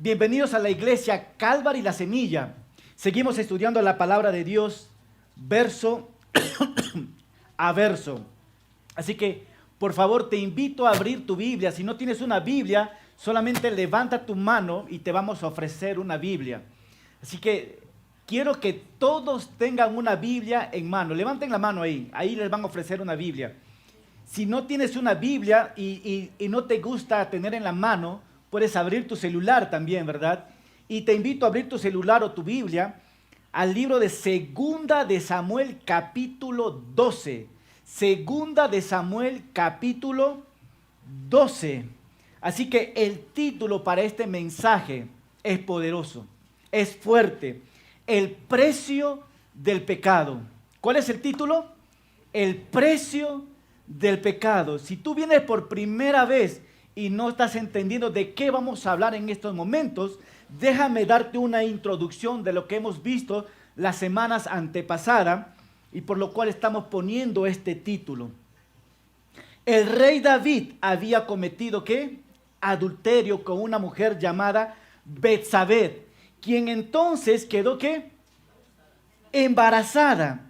Bienvenidos a la iglesia Calvary La Semilla. Seguimos estudiando la palabra de Dios verso a verso. Así que, por favor, te invito a abrir tu Biblia. Si no tienes una Biblia, solamente levanta tu mano y te vamos a ofrecer una Biblia. Así que quiero que todos tengan una Biblia en mano. Levanten la mano ahí les van a ofrecer una Biblia. Si no tienes una Biblia y no te gusta tener en la mano, puedes abrir tu celular también, ¿verdad? Y te invito a abrir tu celular o tu Biblia al libro de Segunda de Samuel capítulo 12. Segunda de Samuel capítulo 12. Así que el título para este mensaje es poderoso, es fuerte. El precio del pecado. ¿Cuál es el título? El precio del pecado. Si tú vienes por primera vez y no estás entendiendo de qué vamos a hablar en estos momentos, déjame darte una introducción de lo que hemos visto las semanas antepasadas y por lo cual estamos poniendo este título. El rey David había cometido ¿qué? Adulterio con una mujer llamada Betsabé, quien entonces quedó ¿qué? Embarazada.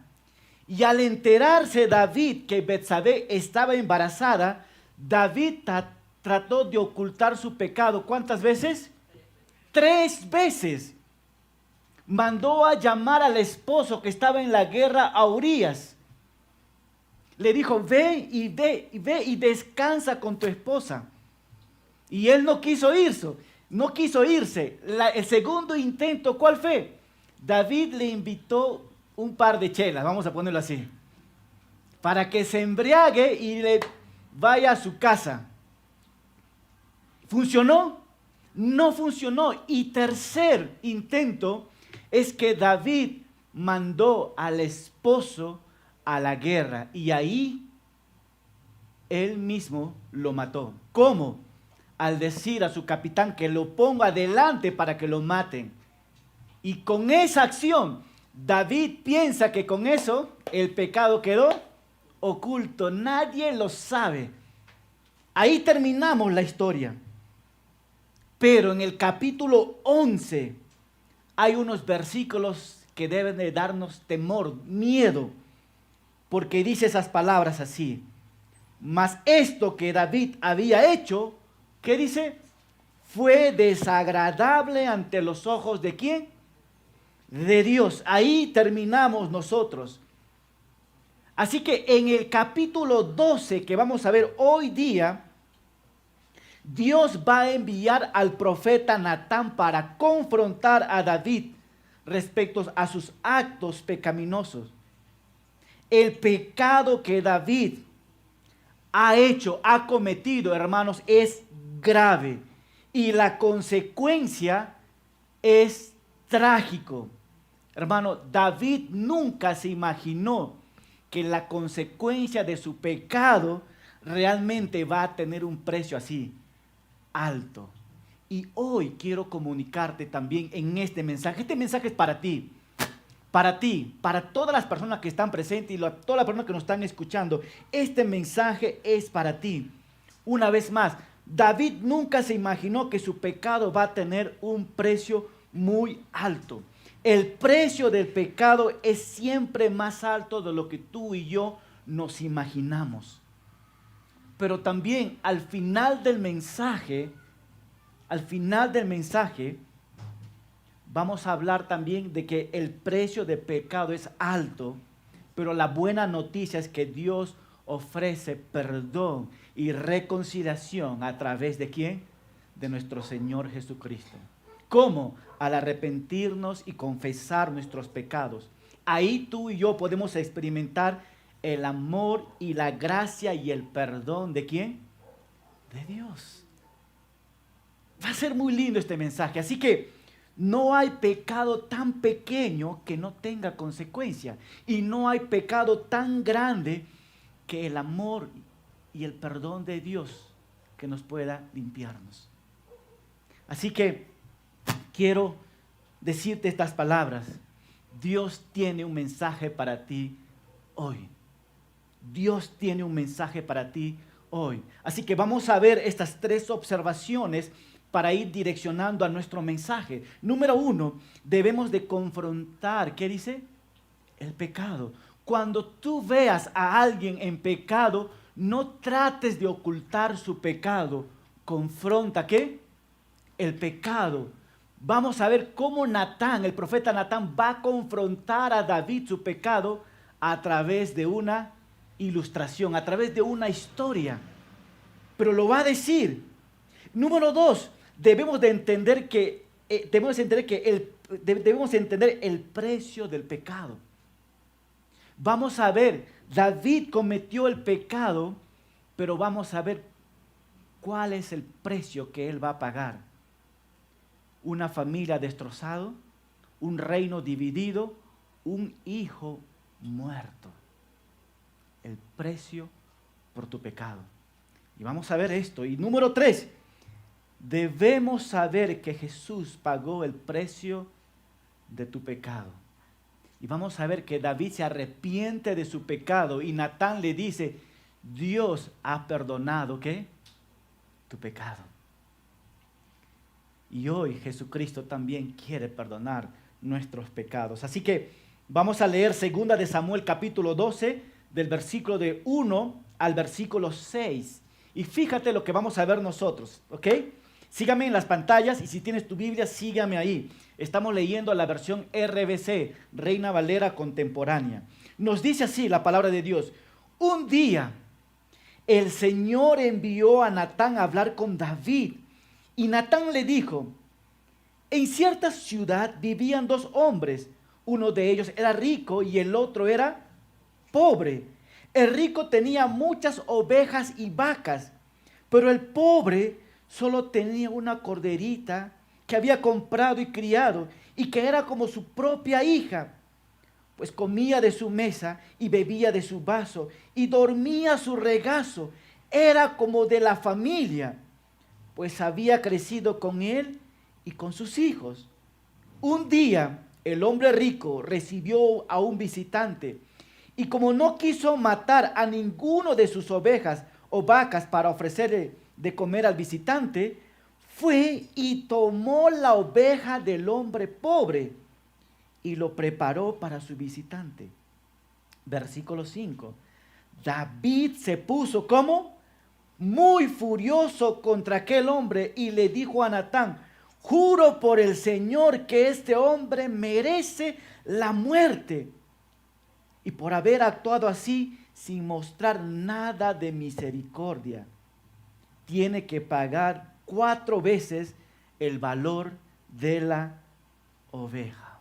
Y al enterarse David que Betsabé estaba embarazada, David trató de ocultar su pecado. ¿Cuántas veces? 3 veces. Mandó a llamar al esposo que estaba en la guerra, a Urías. Le dijo, ve y descansa con tu esposa. Y él no quiso irse. El segundo intento, ¿cuál fue? David le invitó un par de chelas, vamos a ponerlo así, para que se embriague y le vaya a su casa. ¿Funcionó? No funcionó. Y tercer intento es que David mandó al esposo a la guerra y ahí él mismo lo mató. ¿Cómo? Al decir a su capitán que lo ponga adelante para que lo maten. Y con esa acción, David piensa que con eso el pecado quedó oculto. Nadie lo sabe. Ahí terminamos la historia. Pero en el capítulo 11 hay unos versículos que deben de darnos temor, miedo, porque dice esas palabras así. Mas esto que David había hecho, ¿qué dice? Fue desagradable ante los ojos ¿de quién? De Dios. Ahí terminamos nosotros. Así que en el capítulo 12 que vamos a ver hoy día, Dios va a enviar al profeta Natán para confrontar a David respecto a sus actos pecaminosos. El pecado que David ha cometido, hermanos, es grave y la consecuencia es trágico. Hermano, David nunca se imaginó que la consecuencia de su pecado realmente va a tener un precio así alto. Y hoy quiero comunicarte también en este mensaje. Este mensaje es para ti, para todas las personas que están presentes y todas las personas que nos están escuchando. Este mensaje es para ti. Una vez más, David nunca se imaginó que su pecado va a tener un precio muy alto. El precio del pecado es siempre más alto de lo que tú y yo nos imaginamos. Pero también al final del mensaje, vamos a hablar también de que el precio del pecado es alto, pero la buena noticia es que Dios ofrece perdón y reconciliación a través de ¿quién? De nuestro Señor Jesucristo. ¿Cómo? Al arrepentirnos y confesar nuestros pecados. Ahí tú y yo podemos experimentar el amor y la gracia y el perdón ¿de quién? De Dios. Va a ser muy lindo este mensaje. Así que no hay pecado tan pequeño que no tenga consecuencia. Y no hay pecado tan grande que el amor y el perdón de Dios que nos pueda limpiarnos. Así que quiero decirte estas palabras. Dios tiene un mensaje para ti hoy. Dios tiene un mensaje para ti hoy. Así que vamos a ver estas 3 observaciones para ir direccionando a nuestro mensaje. Número 1, debemos de confrontar, ¿qué dice? El pecado. Cuando tú veas a alguien en pecado, no trates de ocultar su pecado. Confronta, ¿qué? El pecado. Vamos a ver cómo Natán, el profeta Natán, va a confrontar a David su pecado a través de una ilustración, a través de una historia. Pero lo va a decir. Número 2, debemos entender el precio del pecado. Vamos a ver, David cometió el pecado, pero vamos a ver cuál es el precio que él va a pagar. Una familia destrozada, un reino dividido, un hijo muerto. El precio por tu pecado. Y vamos a ver esto. Y número 3, debemos saber que Jesús pagó el precio de tu pecado. Y vamos a ver que David se arrepiente de su pecado y Natán le dice, Dios ha perdonado, ¿qué? Tu pecado. Y hoy Jesucristo también quiere perdonar nuestros pecados. Así que vamos a leer 2 de Samuel capítulo 12, del versículo de 1 al versículo 6. Y fíjate lo que vamos a ver nosotros, ¿ok? Sígame en las pantallas y si tienes tu Biblia, sígame ahí. Estamos leyendo la versión RVC, Reina Valera Contemporánea. Nos dice así la palabra de Dios. Un día el Señor envió a Natán a hablar con David. Y Natán le dijo, en cierta ciudad vivían 2 hombres. Uno de ellos era rico y el otro era pobre. El rico tenía muchas ovejas y vacas, pero el pobre solo tenía una corderita que había comprado y criado y que era como su propia hija, pues comía de su mesa y bebía de su vaso y dormía a su regazo. Era como de la familia, pues había crecido con él y con sus hijos. Un día el hombre rico recibió a un visitante y como no quiso matar a ninguno de sus ovejas o vacas para ofrecerle de comer al visitante, fue y tomó la oveja del hombre pobre y lo preparó para su visitante. Versículo 5. David se puso como muy furioso contra aquel hombre y le dijo a Natán, juro por el Señor que este hombre merece la muerte y por haber actuado así sin mostrar nada de misericordia, tiene que pagar 4 veces el valor de la oveja.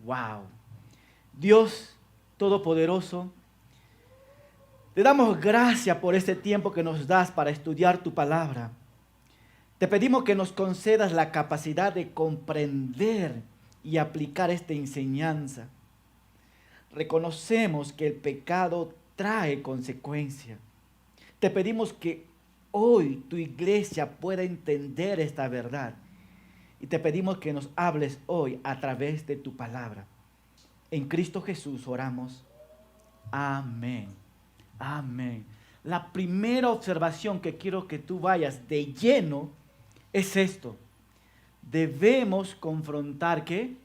Wow. Dios Todopoderoso, te damos gracias por este tiempo que nos das para estudiar tu palabra. Te pedimos que nos concedas la capacidad de comprender y aplicar esta enseñanza. Reconocemos que el pecado trae consecuencias. Te pedimos que hoy tu iglesia pueda entender esta verdad. Y te pedimos que nos hables hoy a través de tu palabra. En Cristo Jesús oramos. Amén. Amén. La primera observación que quiero que tú vayas de lleno es esto. Debemos confrontar ¿qué?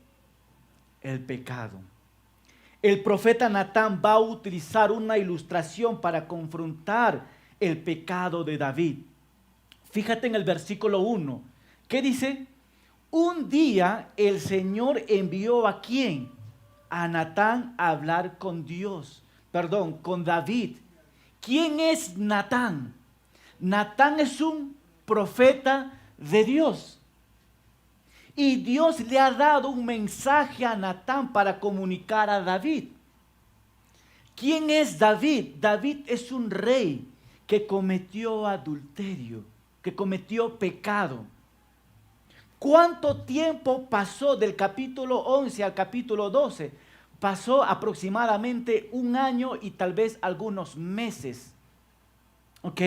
El pecado. El profeta Natán va a utilizar una ilustración para confrontar el pecado de David. Fíjate en el versículo 1. ¿Qué dice? Un día el Señor envió ¿a quién? A Natán a hablar con con David. ¿Quién es Natán? Natán es un profeta de Dios. Y Dios le ha dado un mensaje a Natán para comunicar a David. ¿Quién es David? David es un rey que cometió adulterio, que cometió pecado. ¿Cuánto tiempo pasó del capítulo 11 al capítulo 12? Pasó aproximadamente 1 año y tal vez algunos meses. ¿Ok?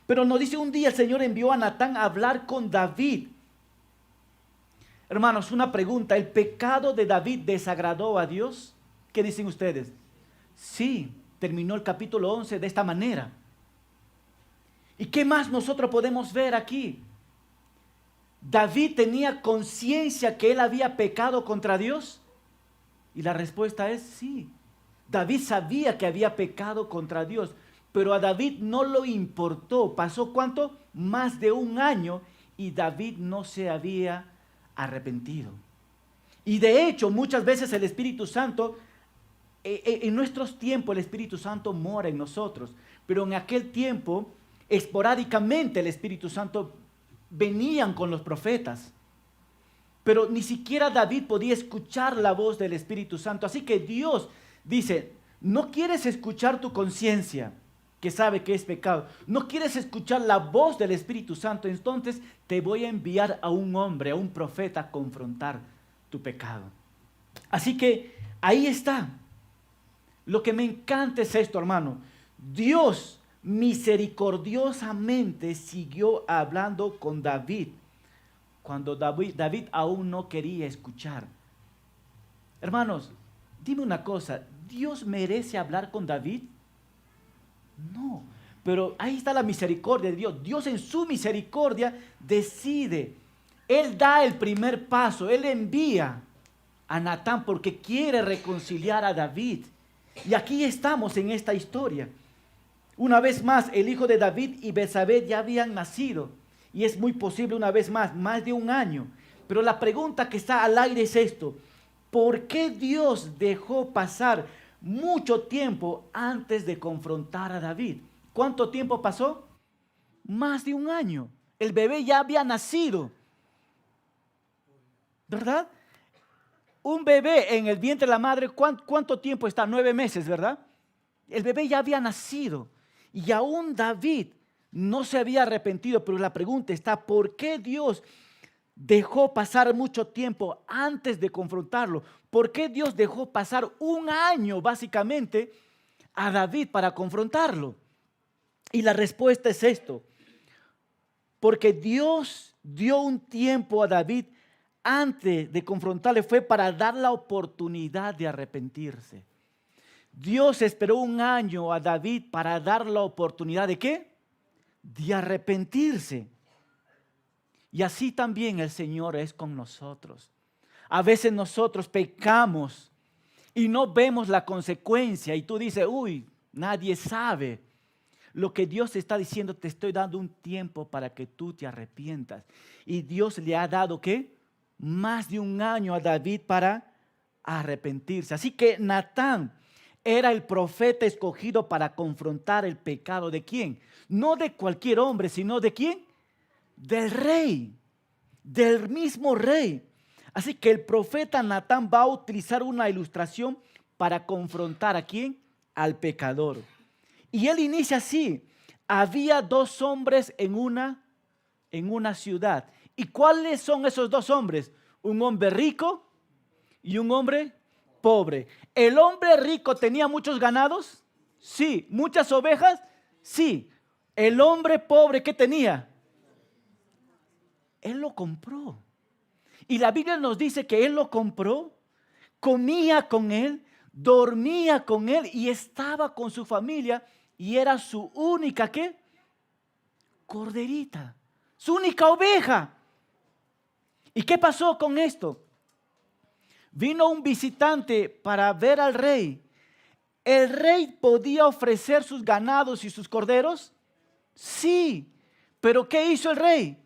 Pero nos dice un día el Señor envió a Natán a hablar con David. Hermanos, una pregunta. ¿El pecado de David desagradó a Dios? ¿Qué dicen ustedes? Sí, terminó el capítulo 11 de esta manera. ¿Y qué más nosotros podemos ver aquí? ¿David tenía conciencia que él había pecado contra Dios? Y la respuesta es sí. David sabía que había pecado contra Dios, pero a David no lo importó. ¿Pasó cuánto? Más de un año y David no se había arrepentido. Y de hecho, muchas veces el Espíritu Santo, en nuestros tiempos el Espíritu Santo mora en nosotros, pero en aquel tiempo, esporádicamente el Espíritu Santo venían con los profetas. Pero ni siquiera David podía escuchar la voz del Espíritu Santo. Así que Dios dice, no quieres escuchar tu conciencia, que sabe que es pecado. No quieres escuchar la voz del Espíritu Santo. Entonces te voy a enviar a un hombre, a un profeta, a confrontar tu pecado. Así que ahí está. Lo que me encanta es esto, hermano. Dios misericordiosamente siguió hablando con David cuando David aún no quería escuchar. Hermanos, dime una cosa, ¿Dios merece hablar con David? No, pero ahí está la misericordia de Dios. Dios en su misericordia decide. Él da el primer paso, Él envía a Natán porque quiere reconciliar a David. Y aquí estamos en esta historia. Una vez más, el hijo de David y Betsabé ya habían nacido. Y es muy posible una vez más de un año. Pero la pregunta que está al aire es esto. ¿Por qué Dios dejó pasar mucho tiempo antes de confrontar a David? ¿Cuánto tiempo pasó? Más de un año. El bebé ya había nacido. ¿Verdad? Un bebé en el vientre de la madre, ¿cuánto tiempo está? 9 meses, ¿verdad? El bebé ya había nacido. Y aún David no se había arrepentido, pero la pregunta está, ¿por qué Dios dejó pasar mucho tiempo antes de confrontarlo? ¿Por qué Dios dejó pasar un año básicamente a David para confrontarlo? Y la respuesta es esto, porque Dios dio un tiempo a David antes de confrontarle, fue para dar la oportunidad de arrepentirse. Dios esperó un año a David para dar la oportunidad ¿de qué? De arrepentirse. Y así también el Señor es con nosotros. A veces nosotros pecamos y no vemos la consecuencia y tú dices, uy, nadie sabe. Lo que Dios está diciendo, te estoy dando un tiempo para que tú te arrepientas. Y Dios le ha dado ¿qué? Más de un año a David para arrepentirse. Así que Natán era el profeta escogido para confrontar el pecado ¿de quién? No de cualquier hombre, sino ¿de quién? Del rey, del mismo rey. Así que el profeta Natán va a utilizar una ilustración para confrontar ¿a quién? Al pecador. Y él inicia así. Había 2 hombres en una ciudad. ¿Y cuáles son esos 2 hombres? Un hombre rico y un hombre pobre. ¿El hombre rico tenía muchos ganados? Sí. ¿Muchas ovejas? Sí. ¿El hombre pobre qué tenía? Él lo compró. Y la Biblia nos dice que él lo compró, comía con él, dormía con él y estaba con su familia y era su única ¿qué? Corderita, su única oveja. ¿Y qué pasó con esto? Vino un visitante para ver al rey. ¿El rey podía ofrecer sus ganados y sus corderos? Sí, pero ¿qué hizo el rey?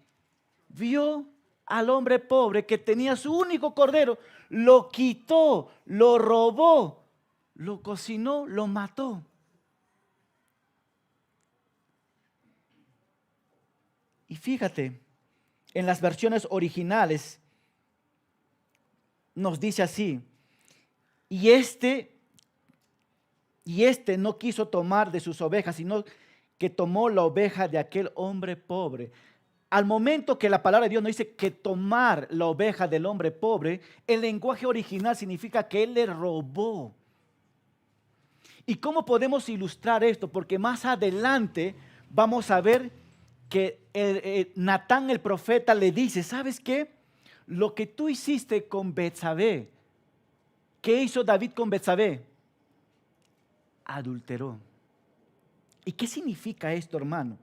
Vio al hombre pobre que tenía su único cordero, lo quitó, lo robó, lo cocinó, lo mató. Y fíjate, en las versiones originales nos dice así, y este no quiso tomar de sus ovejas, sino que tomó la oveja de aquel hombre pobre. Al momento que la palabra de Dios nos dice que tomar la oveja del hombre pobre, el lenguaje original significa que él le robó. ¿Y cómo podemos ilustrar esto? Porque más adelante vamos a ver que Natán el profeta le dice, ¿sabes qué? Lo que tú hiciste con Betsabé, ¿qué hizo David con Betsabé? Adulteró. ¿Y qué significa esto, hermano?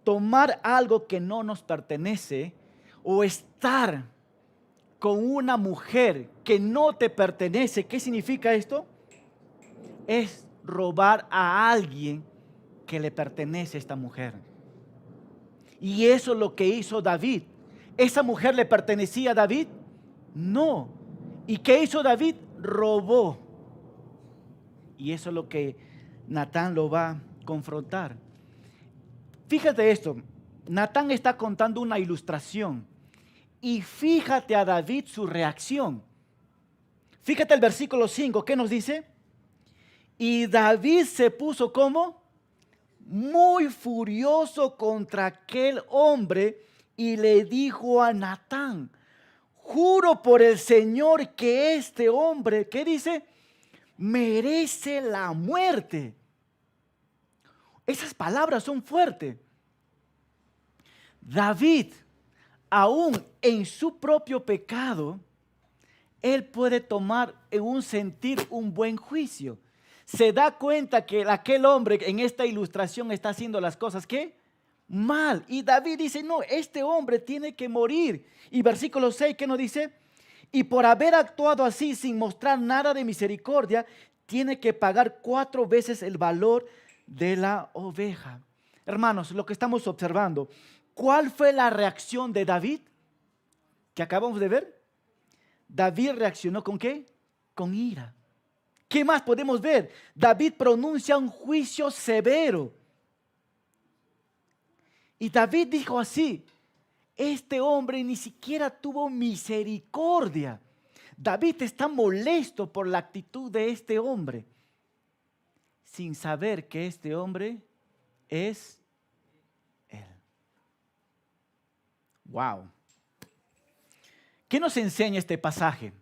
Tomar algo que no nos pertenece o estar con una mujer que no te pertenece, ¿qué significa esto? Es robar a alguien que le pertenece a esta mujer. Y eso es lo que hizo David. ¿Esa mujer le pertenecía a David? No. ¿Y qué hizo David? Robó. Y eso es lo que Natán lo va a confrontar. Fíjate esto, Natán está contando una ilustración y fíjate a David su reacción. Fíjate el versículo 5, ¿qué nos dice? Y David se puso como muy furioso contra aquel hombre y le dijo a Natán, juro por el Señor que este hombre, ¿qué dice? Merece la muerte. Esas palabras son fuertes. David, aún en su propio pecado, él puede tomar en un sentir un buen juicio. Se da cuenta que aquel hombre en esta ilustración está haciendo las cosas, ¿qué? Mal. Y David dice, no, este hombre tiene que morir. Y versículo 6, ¿qué nos dice? Y por haber actuado así sin mostrar nada de misericordia, tiene que pagar 4 veces el valor de la oveja. Hermanos, lo que estamos observando, ¿cuál fue la reacción de David que acabamos de ver? David reaccionó ¿con qué? Con ira. ¿Qué más podemos ver? David pronuncia un juicio severo. Y David dijo así, este hombre ni siquiera tuvo misericordia. David está molesto por la actitud de este hombre, sin saber que este hombre es él. Wow. ¿Qué nos enseña este pasaje?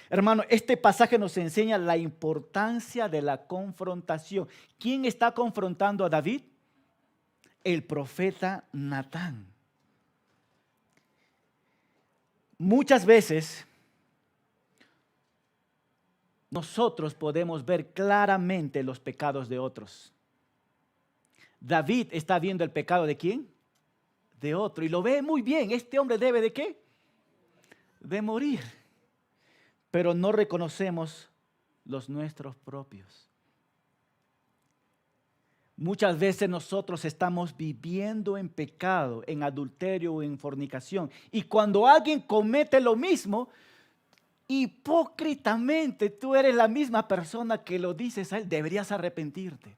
Hermano, este pasaje nos enseña la importancia de la confrontación. ¿Quién está confrontando a David? El profeta Natán. Muchas veces nosotros podemos ver claramente los pecados de otros. David está viendo el pecado ¿de quién? De otro. Y lo ve muy bien. Este hombre debe ¿de qué? De morir. Pero no reconocemos los nuestros propios. Muchas veces nosotros estamos viviendo en pecado, en adulterio o en fornicación. Y cuando alguien comete lo mismo, hipócritamente tú eres la misma persona que lo dices a él, deberías arrepentirte.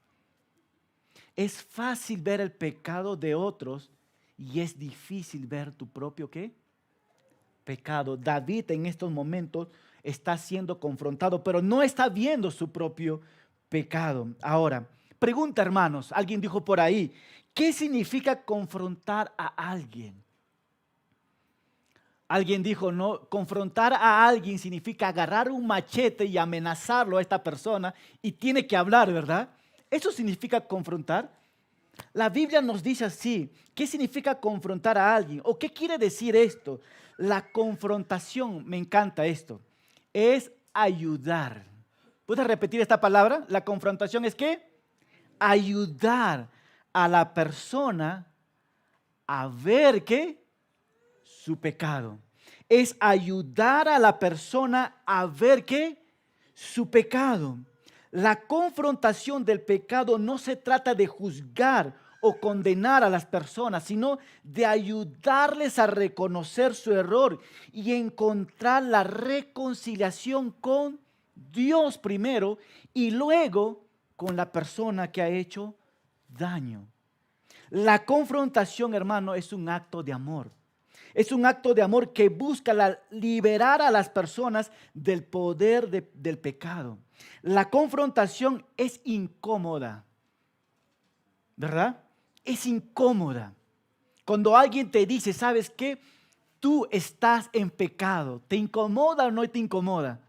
Es fácil ver el pecado de otros y es difícil ver tu propio ¿qué? Pecado. David en estos momentos está siendo confrontado, pero no está viendo su propio pecado. Ahora, pregunta hermanos, alguien dijo por ahí, ¿qué significa confrontar a alguien? Alguien dijo, no, confrontar a alguien significa agarrar un machete y amenazarlo a esta persona y tiene que hablar, ¿verdad? ¿Eso significa confrontar? La Biblia nos dice así, ¿qué significa confrontar a alguien? ¿O qué quiere decir esto? La confrontación, me encanta esto, es ayudar. ¿Puedes repetir esta palabra? La confrontación es ¿qué? Ayudar a la persona a ver ¿qué? Su pecado. Es ayudar a la persona a ver ¿qué? Su pecado. La confrontación del pecado no se trata de juzgar o condenar a las personas, sino de ayudarles a reconocer su error y encontrar la reconciliación con Dios primero y luego con la persona que ha hecho daño. La confrontación, hermano, es un acto de amor. Es un acto de amor que busca liberar a las personas del poder del pecado. La confrontación es incómoda, ¿verdad? Es incómoda. Cuando alguien te dice, ¿sabes qué? Tú estás en pecado. ¿Te incomoda o no te incomoda?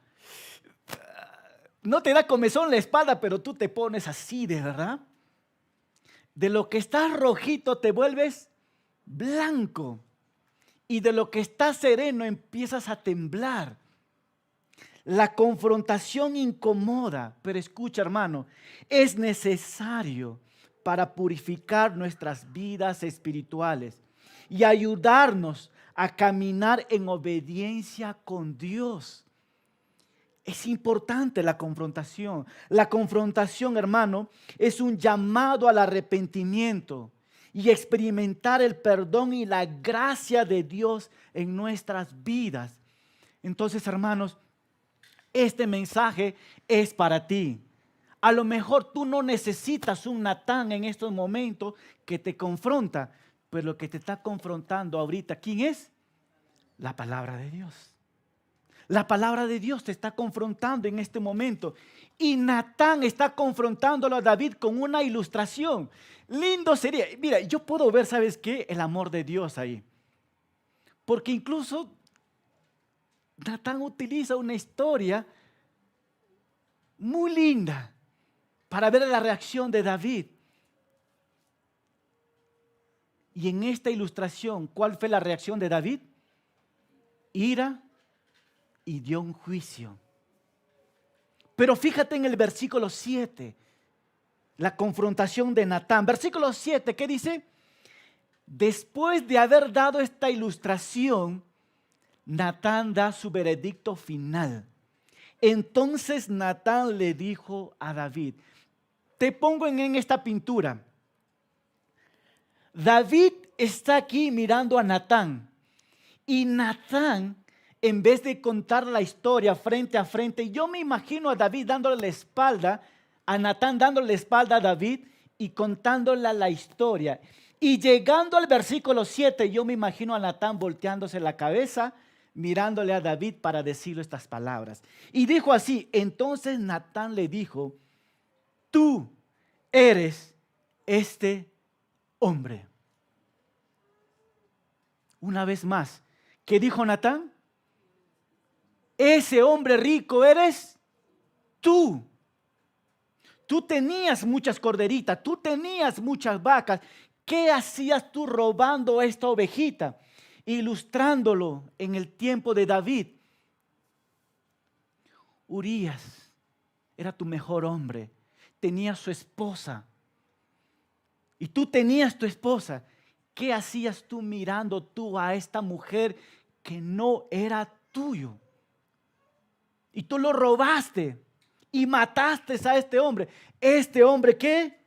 No te da comezón la espalda, pero tú te pones así, ¿de verdad? De lo que estás rojito te vuelves blanco. Y de lo que estás sereno empiezas a temblar. La confrontación incomoda, pero escucha hermano, es necesario para purificar nuestras vidas espirituales y ayudarnos a caminar en obediencia con Dios. Es importante la confrontación. La confrontación, hermano, es un llamado al arrepentimiento y experimentar el perdón y la gracia de Dios en nuestras vidas. Entonces, hermanos, este mensaje es para ti. A lo mejor tú no necesitas un Natán en estos momentos que te confronta, pero lo que te está confrontando ahorita, ¿quién es? La palabra de Dios. La palabra de Dios te está confrontando en este momento. Y Natán está confrontándolo a David con una ilustración. Lindo sería. Mira, yo puedo ver, ¿sabes qué? El amor de Dios ahí. Porque incluso Natán utiliza una historia muy linda para ver la reacción de David. Y en esta ilustración, ¿cuál fue la reacción de David? Ira y dio un juicio. Pero fíjate en el versículo 7, la confrontación de Natán. Versículo 7, ¿qué dice? Después de haber dado esta ilustración, Natán da su veredicto final. Entonces Natán le dijo a David, te pongo en esta pintura. David está aquí mirando a Natán y Natán, en vez de contar la historia frente a frente, yo me imagino a David dándole la espalda, a Natán dándole la espalda a David y contándole la historia. Y llegando al versículo 7, yo me imagino a Natán volteándose la cabeza, mirándole a David para decirle estas palabras. Y dijo así, entonces Natán le dijo, tú eres este hombre. Una vez más, ¿qué dijo Natán? Ese hombre rico eres tú. Tú tenías muchas corderitas, tú tenías muchas vacas. ¿Qué hacías tú robando esta ovejita? Ilustrándolo en el tiempo de David. Urías era tu mejor hombre. Tenía su esposa. Y tú tenías tu esposa. ¿Qué hacías tú mirando tú a esta mujer que no era tuyo? Y tú lo robaste y mataste a este hombre. ¿Este hombre qué?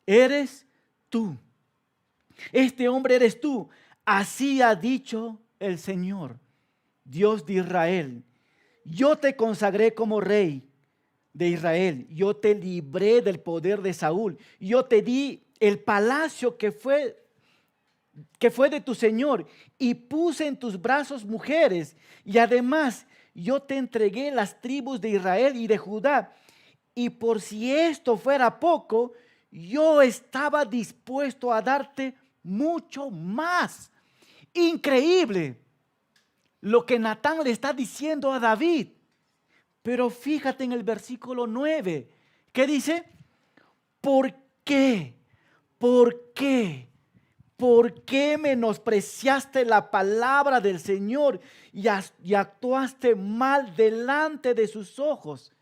Eres tú. Este hombre eres tú. Así ha dicho el Señor, Dios de Israel. Yo te consagré como rey de Israel. Yo te libré del poder de Saúl. Yo te di el palacio que fue de tu Señor y puse en tus brazos mujeres. Y además yo te entregué las tribus de Israel y de Judá. Y por si esto fuera poco, yo estaba dispuesto a darte mucho más. Increíble lo que Natán le está diciendo a David. Pero fíjate en el versículo 9. ¿Qué dice? ¿Por qué? ¿Por qué? ¿Por qué menospreciaste la palabra del Señor y actuaste mal delante de sus ojos?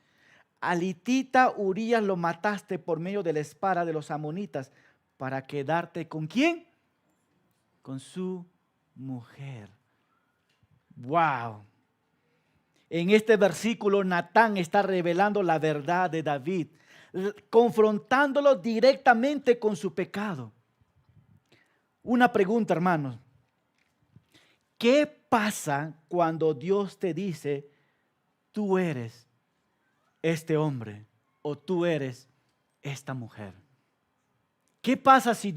Al hitita Urías lo mataste por medio de la espada de los amonitas para quedarte ¿con quién? Con su mujer. ¡Wow! En este versículo Natán está revelando la verdad de David, confrontándolo directamente con su pecado. Una pregunta, hermanos. ¿Qué pasa cuando Dios te dice, tú eres este hombre o tú eres esta mujer? ¿Qué pasa si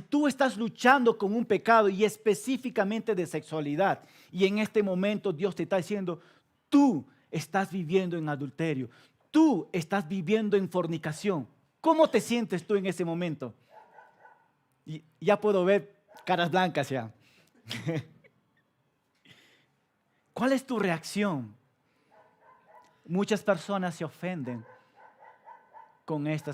tú estás luchando con un pecado y específicamente de sexualidad y en este momento Dios te está diciendo, tú estás viviendo en adulterio, tú estás viviendo en fornicación? ¿Cómo te sientes tú en ese momento? Y ya puedo ver caras blancas ya. ¿Cuál es tu reacción? Muchas personas se ofenden con esta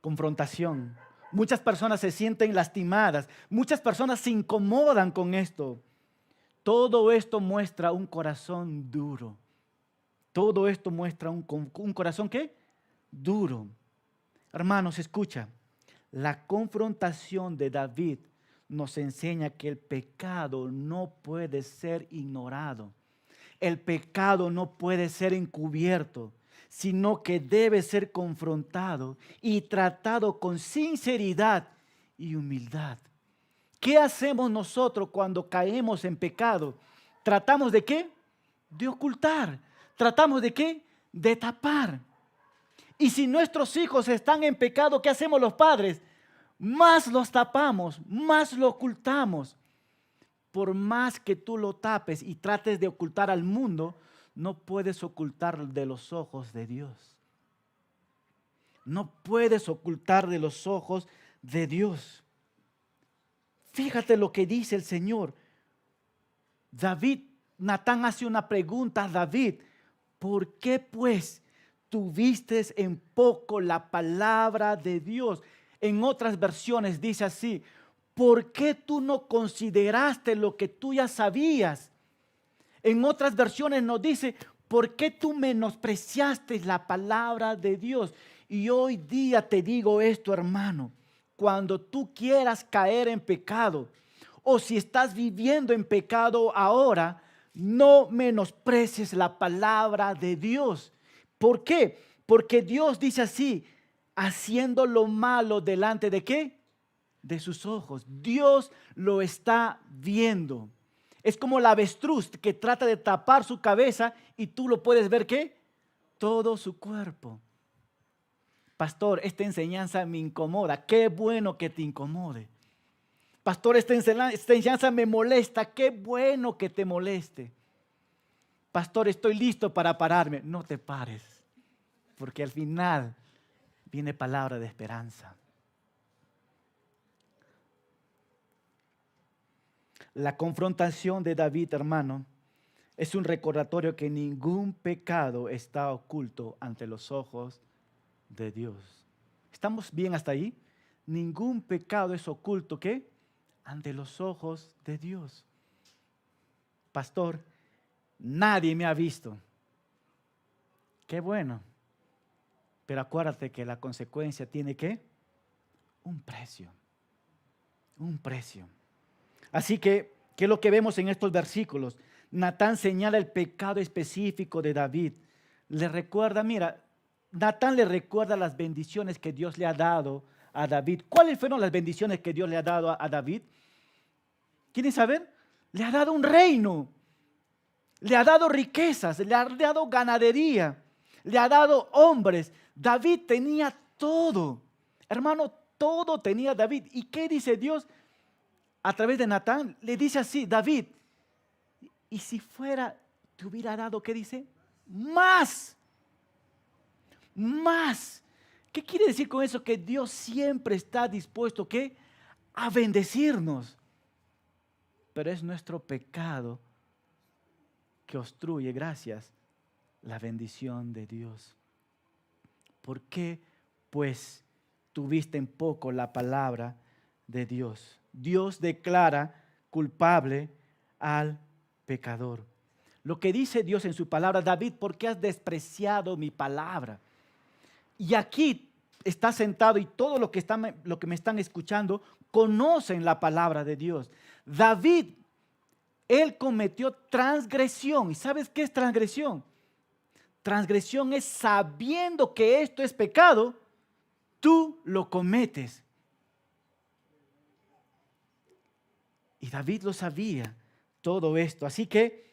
confrontación. Muchas personas se sienten lastimadas. Muchas personas se incomodan con esto. Todo esto muestra un corazón duro. Todo esto muestra un corazón ¿qué? Duro. Hermanos, escucha. La confrontación de David nos enseña que el pecado no puede ser ignorado. El pecado no puede ser encubierto, sino que debe ser confrontado y tratado con sinceridad y humildad. ¿Qué hacemos nosotros cuando caemos en pecado? ¿Tratamos de qué? De ocultar. ¿Tratamos de qué? De tapar. Y si nuestros hijos están en pecado, ¿qué hacemos los padres? Más los tapamos, más lo ocultamos. Por más que tú lo tapes y trates de ocultar al mundo, no puedes ocultar de los ojos de Dios. No puedes ocultar de los ojos de Dios. Fíjate lo que dice el Señor. Natán hace una pregunta a David. ¿Por qué pues tuviste en poco la palabra de Dios? En otras versiones dice así: ¿por qué tú no consideraste lo que tú ya sabías? En otras versiones nos dice: ¿por qué tú menospreciaste la palabra de Dios? Y hoy día te digo esto, hermano: cuando tú quieras caer en pecado, o si estás viviendo en pecado ahora, no menosprecies la palabra de Dios. ¿Por qué? Porque Dios dice así: haciendo lo malo delante de ¿qué? De sus ojos. Dios lo está viendo. Es como la avestruz que trata de tapar su cabeza y tú lo puedes ver ¿qué? Todo su cuerpo. Pastor, esta enseñanza me incomoda. Qué bueno que te incomode. Pastor, esta enseñanza me molesta. Qué bueno que te moleste. Pastor, estoy listo para pararme. No te pares, porque al final viene palabra de esperanza. La confrontación de David, hermano, es un recordatorio que ningún pecado está oculto ante los ojos de Dios. ¿Estamos bien hasta ahí? Ningún pecado es oculto, ¿qué? Ante los ojos de Dios. Pastor, nadie me ha visto. Qué bueno. Pero acuérdate que la consecuencia tiene ¿qué? Un precio. Un precio. Así que, ¿qué es lo que vemos en estos versículos? Natán señala el pecado específico de David. Le recuerda, mira, Natán le recuerda las bendiciones que Dios le ha dado a David. ¿Cuáles fueron las bendiciones que Dios le ha dado a David? ¿Quieren saber? Le ha dado un reino, le ha dado riquezas, le ha dado ganadería, le ha dado hombres. David tenía todo. Hermano, todo tenía David. ¿Y qué dice Dios? A través de Natán, le dice así: David, y si fuera, te hubiera dado, ¿qué dice? Más. Más. ¿Qué quiere decir con eso? Que Dios siempre está dispuesto, ¿qué? A bendecirnos. Pero es nuestro pecado que obstruye, gracias, la bendición de Dios. ¿Por qué, pues, tuviste en poco la palabra de Dios? Dios declara culpable al pecador. Lo que dice Dios en su palabra: David, ¿por qué has despreciado mi palabra? Y aquí está sentado y todo lo que me están escuchando conocen la palabra de Dios. David, él cometió transgresión. ¿Y sabes qué es transgresión? Transgresión es sabiendo que esto es pecado, tú lo cometes. Y David lo sabía, todo esto. Así que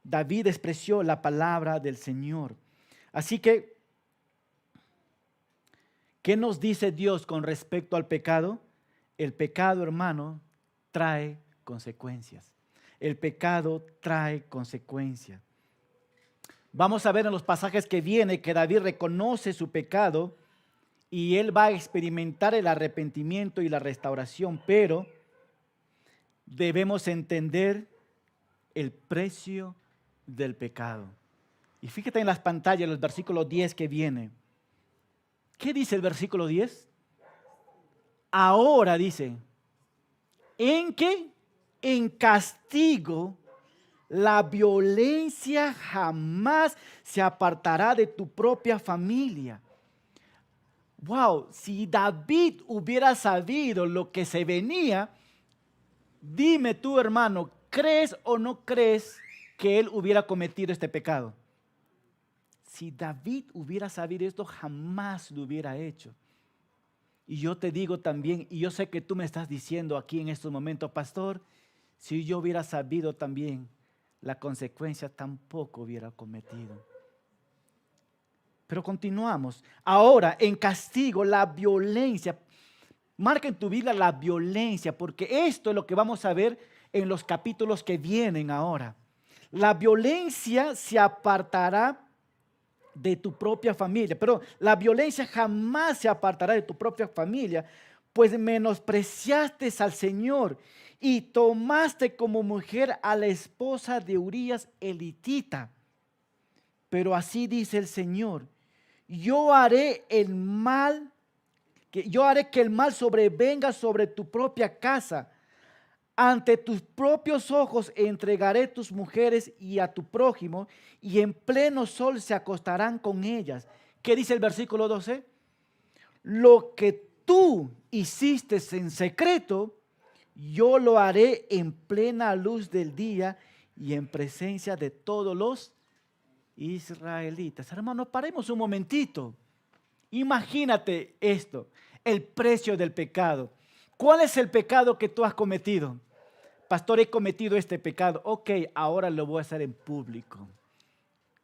David despreció la palabra del Señor. Así que, ¿qué nos dice Dios con respecto al pecado? El pecado, hermano, trae consecuencias. El pecado trae consecuencias. Vamos a ver en los pasajes que viene que David reconoce su pecado y él va a experimentar el arrepentimiento y la restauración, pero debemos entender el precio del pecado. Y fíjate en las pantallas, los versículos 10 que viene. ¿Qué dice el versículo 10? Ahora dice, ¿en qué? En castigo, la violencia jamás se apartará de tu propia familia. Wow, si David hubiera sabido lo que se venía, Dime tú, hermano, ¿crees o no crees que él hubiera cometido este pecado? Si David hubiera sabido esto, jamás lo hubiera hecho. Y yo te digo también, y yo sé que tú me estás diciendo aquí en estos momentos, pastor, si yo hubiera sabido también, la consecuencia tampoco hubiera cometido. Pero continuamos. Ahora, en castigo, la violencia. Marca en tu Biblia la violencia, porque esto es lo que vamos a ver en los capítulos que vienen ahora. La violencia se apartará de tu propia familia, pero la violencia jamás se apartará de tu propia familia, pues menospreciaste al Señor y tomaste como mujer a la esposa de Urías elitita. Pero así dice el Señor, yo haré el mal, yo haré que el mal sobrevenga sobre tu propia casa. Ante tus propios ojos entregaré tus mujeres y a tu prójimo, y en pleno sol se acostarán con ellas. ¿Qué dice el versículo 12? Lo que tú hiciste en secreto, yo lo haré en plena luz del día y en presencia de todos los israelitas. Hermanos, paremos un momentito. Imagínate esto, el precio del pecado. ¿Cuál es el pecado que tú has cometido? Pastor, he cometido este pecado. Ok, ahora lo voy a hacer en público.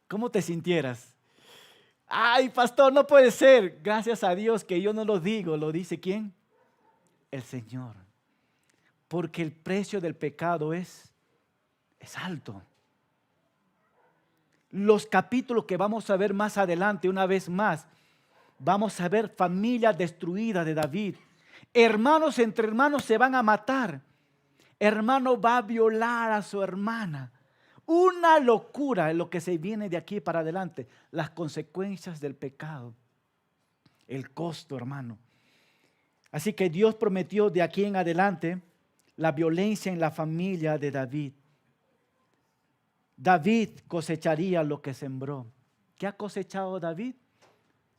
¿Cómo te sintieras? Ay, pastor, no puede ser. Gracias a Dios que yo no lo digo. ¿Lo dice quién? El Señor. Porque el precio del pecado es alto. Los capítulos que vamos a ver más adelante, una vez más, vamos a ver familia destruida de David. Hermanos entre hermanos se van a matar. Hermano va a violar a su hermana. Una locura en lo que se viene de aquí para adelante. Las consecuencias del pecado. El costo, hermano. Así que Dios prometió de aquí en adelante la violencia en la familia de David. David cosecharía lo que sembró. ¿Qué ha cosechado David?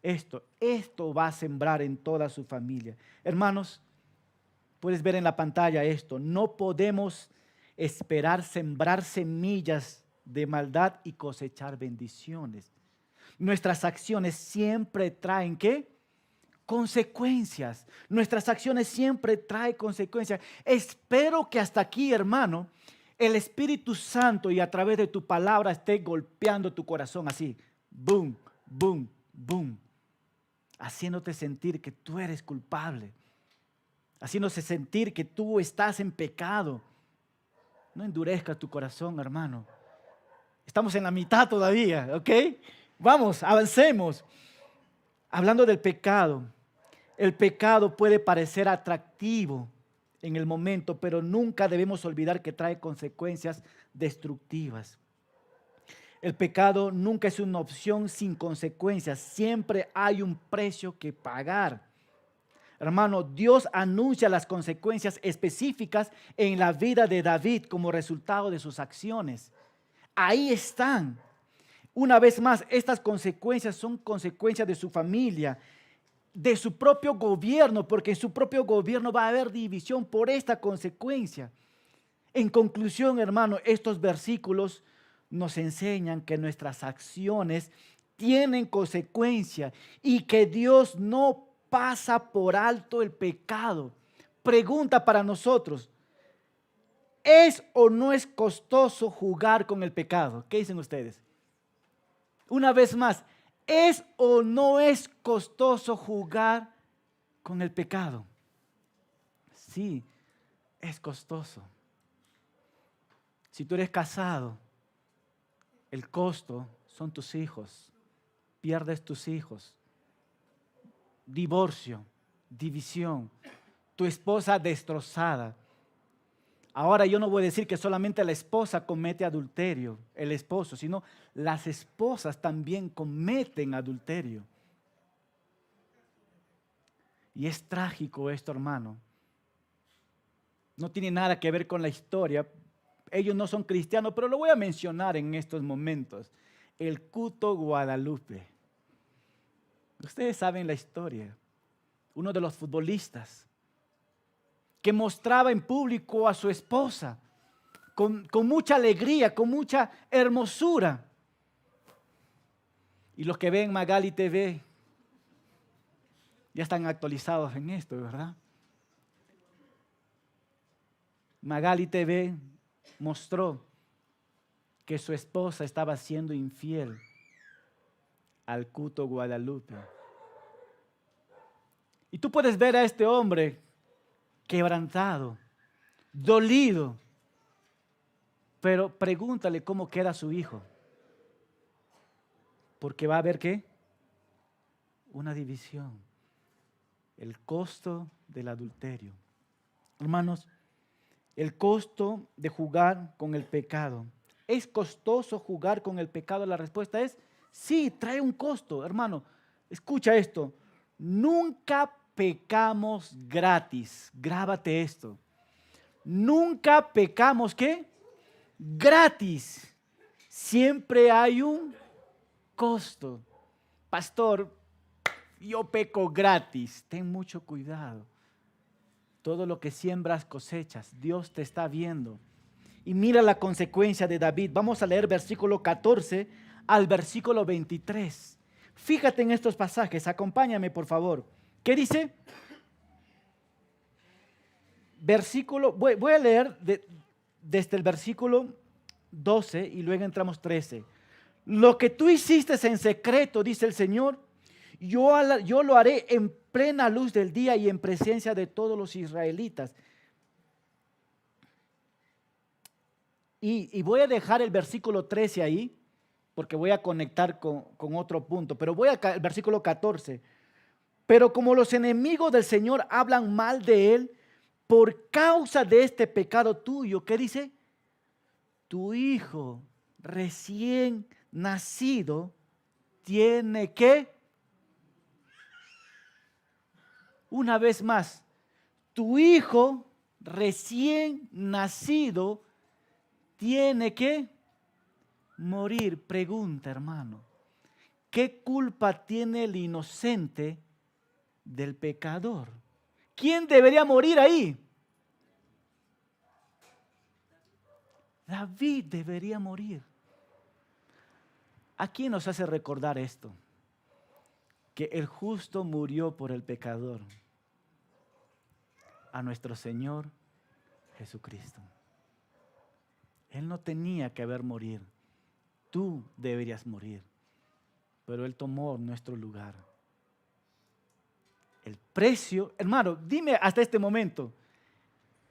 Esto va a sembrar en toda su familia. Hermanos, puedes ver en la pantalla esto. No podemos esperar sembrar semillas de maldad y cosechar bendiciones. Nuestras acciones siempre traen ¿qué? Consecuencias. Nuestras acciones siempre traen consecuencias. Espero que hasta aquí, hermano, el Espíritu Santo y a través de tu palabra esté golpeando tu corazón así. Boom, boom, boom. Haciéndote sentir que tú eres culpable. Haciéndose sentir que tú estás en pecado. No endurezcas tu corazón, hermano. Estamos en la mitad todavía, ¿ok? Vamos, avancemos. Hablando del pecado, el pecado puede parecer atractivo en el momento, pero nunca debemos olvidar que trae consecuencias destructivas. El pecado nunca es una opción sin consecuencias, siempre hay un precio que pagar. Hermano, Dios anuncia las consecuencias específicas en la vida de David como resultado de sus acciones. Ahí están. Una vez más, estas consecuencias son consecuencias de su familia, de su propio gobierno, porque en su propio gobierno va a haber división por esta consecuencia. En conclusión, hermano, estos versículos nos enseñan que nuestras acciones tienen consecuencias y que Dios no pasa por alto el pecado. Pregunta para nosotros, ¿es o no es costoso jugar con el pecado? ¿Qué dicen ustedes? Una vez más, ¿es o no es costoso jugar con el pecado? Sí, es costoso. Si tú eres casado, el costo son tus hijos. Pierdes tus hijos. Divorcio, división, tu esposa destrozada. Ahora yo no voy a decir que solamente la esposa comete adulterio, el esposo, sino las esposas también cometen adulterio. Y es trágico esto, hermano. No tiene nada que ver con la historia. Ellos no son cristianos, pero lo voy a mencionar en estos momentos. El Cuto Guadalupe. Ustedes saben la historia. Uno de los futbolistas que mostraba en público a su esposa, con mucha alegría, con mucha hermosura. Y los que ven Magali TV ya están actualizados en esto, ¿verdad? Magali TV mostró que su esposa estaba siendo infiel al Cuto Guadalupe. Y tú puedes ver a este hombre quebrantado, dolido, pero pregúntale cómo queda su hijo. Porque va a haber ¿qué? Una división. El costo del adulterio. Hermanos, el costo de jugar con el pecado. ¿Es costoso jugar con el pecado? La respuesta es sí, trae un costo. Hermano, escucha esto. Nunca pecamos gratis. Grábate esto. Nunca pecamos ¿qué? Gratis. Siempre hay un costo. Pastor, yo peco gratis. Ten mucho cuidado. Todo lo que siembras cosechas. Dios te está viendo. Y mira la consecuencia de David. Vamos a leer versículo 14 al versículo 23. Fíjate en estos pasajes. Acompáñame, por favor. ¿Qué dice? Voy a leer desde el versículo 12 y luego entramos 13. Lo que tú hiciste en secreto, dice el Señor, yo lo haré en plena luz del día y en presencia de todos los israelitas. Y voy a dejar el versículo 13 ahí, porque voy a conectar con otro punto. Pero voy al versículo 14. Pero como los enemigos del Señor hablan mal de Él, por causa de este pecado tuyo, ¿qué dice? Tu hijo recién nacido tiene que, una vez más, tu hijo recién nacido tiene que morir. Pregunta, hermano, ¿qué culpa tiene el inocente del pecador? ¿Quién debería morir ahí? David debería morir. ¿A quién nos hace recordar esto? Que el justo murió por el pecador. A nuestro Señor Jesucristo. Él no tenía que haber morir. Tú deberías morir. Pero Él tomó nuestro lugar. El precio, hermano, dime hasta este momento,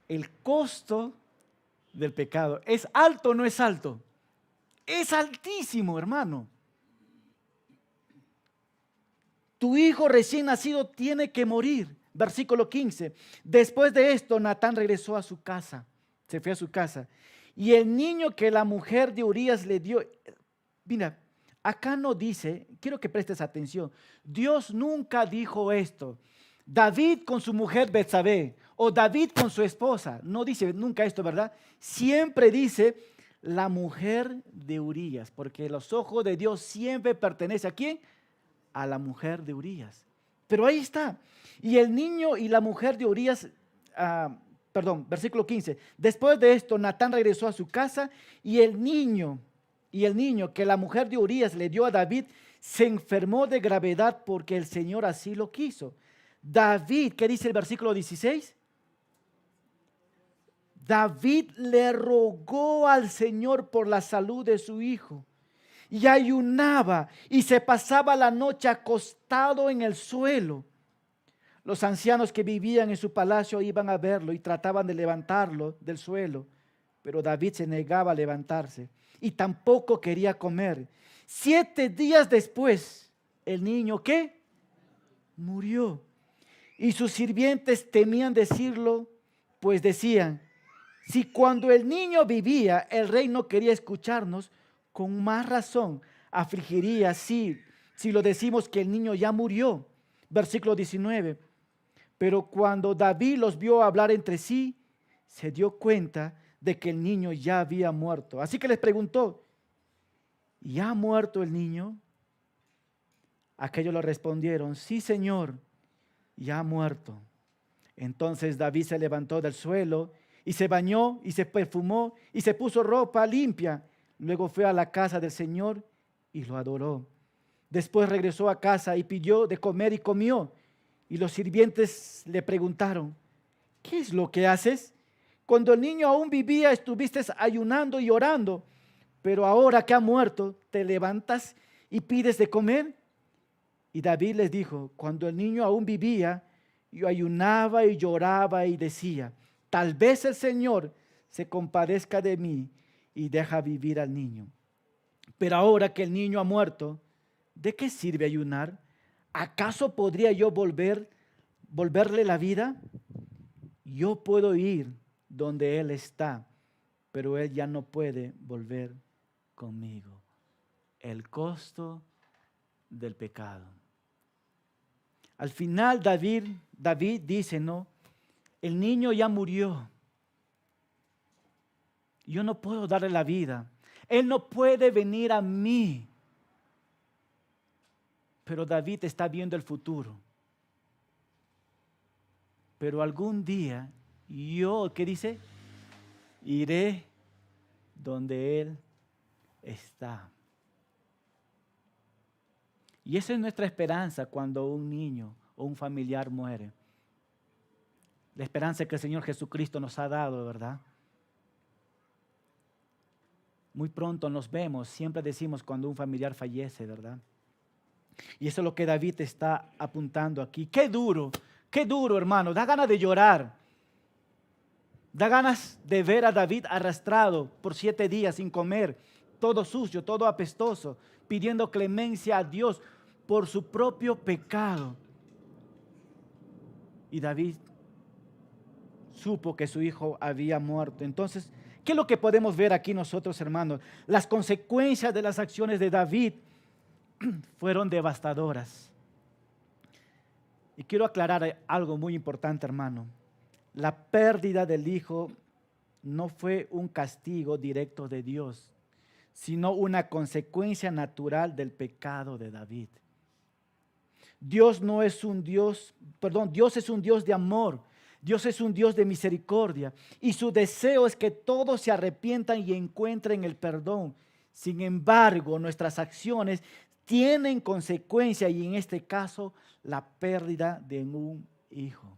el costo del pecado, ¿es alto o no es alto? Es altísimo, hermano. Tu hijo recién nacido tiene que morir. Versículo 15. Después de esto, Natán regresó a su casa. Se fue a su casa. Y el niño que la mujer de Urías le dio, mira, acá no dice, quiero que prestes atención, Dios nunca dijo esto. David con su mujer Betsabé o David con su esposa. No dice nunca esto, ¿verdad? Siempre dice la mujer de Urías, porque los ojos de Dios siempre pertenecen ¿a quién? A la mujer de Urías. Pero ahí está. Y el niño y la mujer de Urías, versículo 15. Después de esto, Natán regresó a su casa y el niño que la mujer de Urías le dio a David se enfermó de gravedad porque el Señor así lo quiso. David, ¿qué dice el versículo 16? David le rogó al Señor por la salud de su hijo y ayunaba y se pasaba la noche acostado en el suelo. Los ancianos que vivían en su palacio iban a verlo y trataban de levantarlo del suelo, pero David se negaba a levantarse y tampoco quería comer. 7 días después, el niño ¿qué? Murió. Y sus sirvientes temían decirlo, pues decían, si cuando el niño vivía el rey no quería escucharnos, con más razón afligiría si lo decimos que el niño ya murió. Versículo 19. Pero cuando David los vio hablar entre sí, se dio cuenta de que el niño ya había muerto. Así que les preguntó, ¿ya ha muerto el niño? Aquellos le respondieron, sí, Señor, ya ha muerto. Entonces David se levantó del suelo y se bañó y se perfumó y se puso ropa limpia. Luego fue a la casa del Señor y lo adoró. Después regresó a casa y pidió de comer y comió. Y los sirvientes le preguntaron: ¿qué es lo que haces? Cuando el niño aún vivía, estuviste ayunando y orando, pero ahora que ha muerto, ¿te levantas y pides de comer? Y David les dijo: cuando el niño aún vivía, yo ayunaba y lloraba y decía: tal vez el Señor se compadezca de mí y deja vivir al niño. Pero ahora que el niño ha muerto, ¿de qué sirve ayunar? ¿Acaso podría yo volverle la vida? Yo puedo ir donde Él está, pero Él ya no puede volver conmigo. El costo del pecado. Al final David dice, no, el niño ya murió. Yo no puedo darle la vida. Él no puede venir a mí. Pero David está viendo el futuro. Pero algún día yo, ¿qué dice? Iré donde Él está. Y esa es nuestra esperanza cuando un niño o un familiar muere. La esperanza que el Señor Jesucristo nos ha dado, ¿verdad? Muy pronto nos vemos, siempre decimos cuando un familiar fallece, ¿verdad? Y eso es lo que David está apuntando aquí. Qué duro, hermano. Da ganas de llorar. Da ganas de ver a David arrastrado por 7 días sin comer, todo sucio, todo apestoso, pidiendo clemencia a Dios por su propio pecado. Y David supo que su hijo había muerto. Entonces, ¿qué es lo que podemos ver aquí nosotros, hermanos? Las consecuencias de las acciones de David fueron devastadoras. Y quiero aclarar algo muy importante, hermano. La pérdida del hijo no fue un castigo directo de Dios, sino una consecuencia natural del pecado de David. Dios es un Dios de amor. Dios es un Dios de misericordia y su deseo es que todos se arrepientan y encuentren el perdón. Sin embargo, nuestras acciones tienen consecuencia y en este caso la pérdida de un hijo.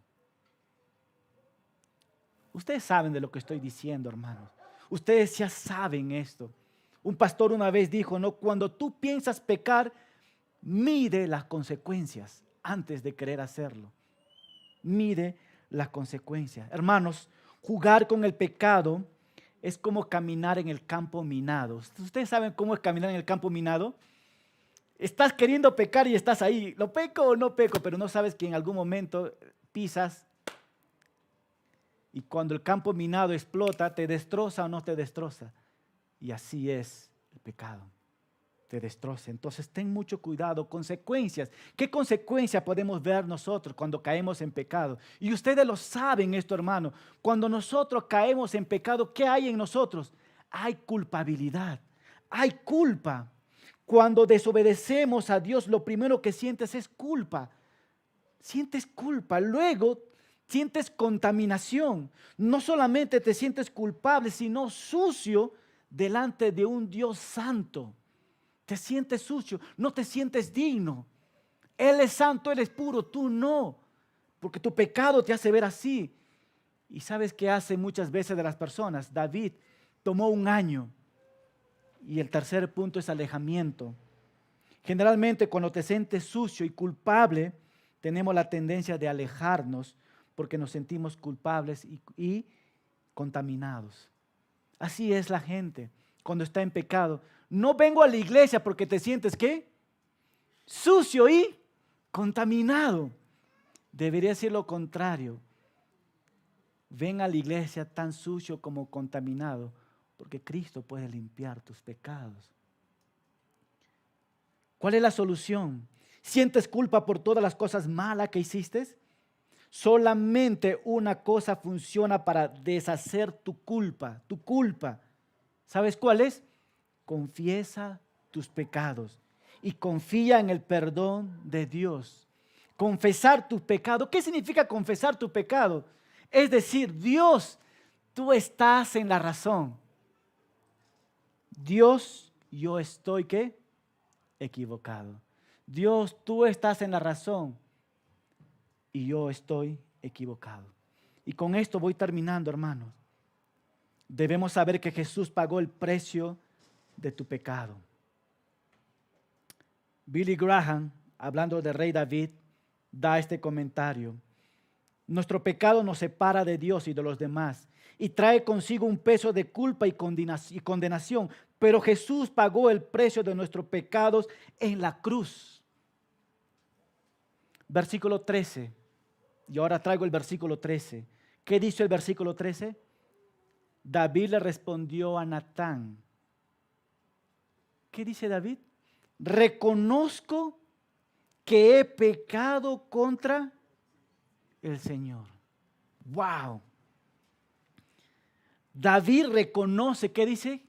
Ustedes saben de lo que estoy diciendo, hermanos. Ustedes ya saben esto. Un pastor una vez dijo, no, cuando tú piensas pecar, mide las consecuencias antes de querer hacerlo. Mide las consecuencias. Hermanos, jugar con el pecado es como caminar en el campo minado. ¿Ustedes saben cómo es caminar en el campo minado? Estás queriendo pecar y estás ahí. ¿Lo peco o no peco? Pero no sabes que en algún momento pisas y cuando el campo minado explota, ¿te destroza o no te destroza? Y así es el pecado. Te destroza. Entonces ten mucho cuidado. Consecuencias. ¿Qué consecuencias podemos ver nosotros cuando caemos en pecado? Y ustedes lo saben esto, hermano. Cuando nosotros caemos en pecado, ¿qué hay en nosotros? Hay culpabilidad. Hay culpa. Cuando desobedecemos a Dios, lo primero que sientes es culpa. Sientes culpa. Luego sientes contaminación. No solamente te sientes culpable, sino sucio delante de un Dios santo. Te sientes sucio, no te sientes digno. Él es santo, Él es puro, tú no. Porque tu pecado te hace ver así. ¿Y sabes qué hace muchas veces de las personas? David tomó 1 año. Y el tercer punto es alejamiento. Generalmente cuando te sientes sucio y culpable, tenemos la tendencia de alejarnos porque nos sentimos culpables y contaminados. Así es la gente cuando está en pecado. No vengo a la iglesia porque te sientes, ¿qué? Sucio y contaminado. Debería ser lo contrario. Ven a la iglesia tan sucio como contaminado, porque Cristo puede limpiar tus pecados. ¿Cuál es la solución? ¿Sientes culpa por todas las cosas malas que hiciste? Solamente una cosa funciona para deshacer tu culpa. ¿Sabes cuál es? Confiesa tus pecados y confía en el perdón de Dios. Confesar tu pecado. ¿Qué significa confesar tu pecado? Es decir, Dios, tú estás en la razón. Dios, yo estoy, ¿qué? Equivocado. Dios, tú estás en la razón y yo estoy equivocado. Y con esto voy terminando, hermanos. Debemos saber que Jesús pagó el precio de tu pecado. Billy Graham, hablando del rey David, da este comentario. Nuestro pecado nos separa de Dios y de los demás y trae consigo un peso de culpa y condenación, pero Jesús pagó el precio de nuestros pecados en la cruz. Versículo 13. Y ahora traigo el versículo 13. ¿Qué dice el versículo 13? David le respondió a Natán. ¿Qué dice David? Reconozco que he pecado contra el Señor. ¡Wow! David reconoce, ¿qué dice?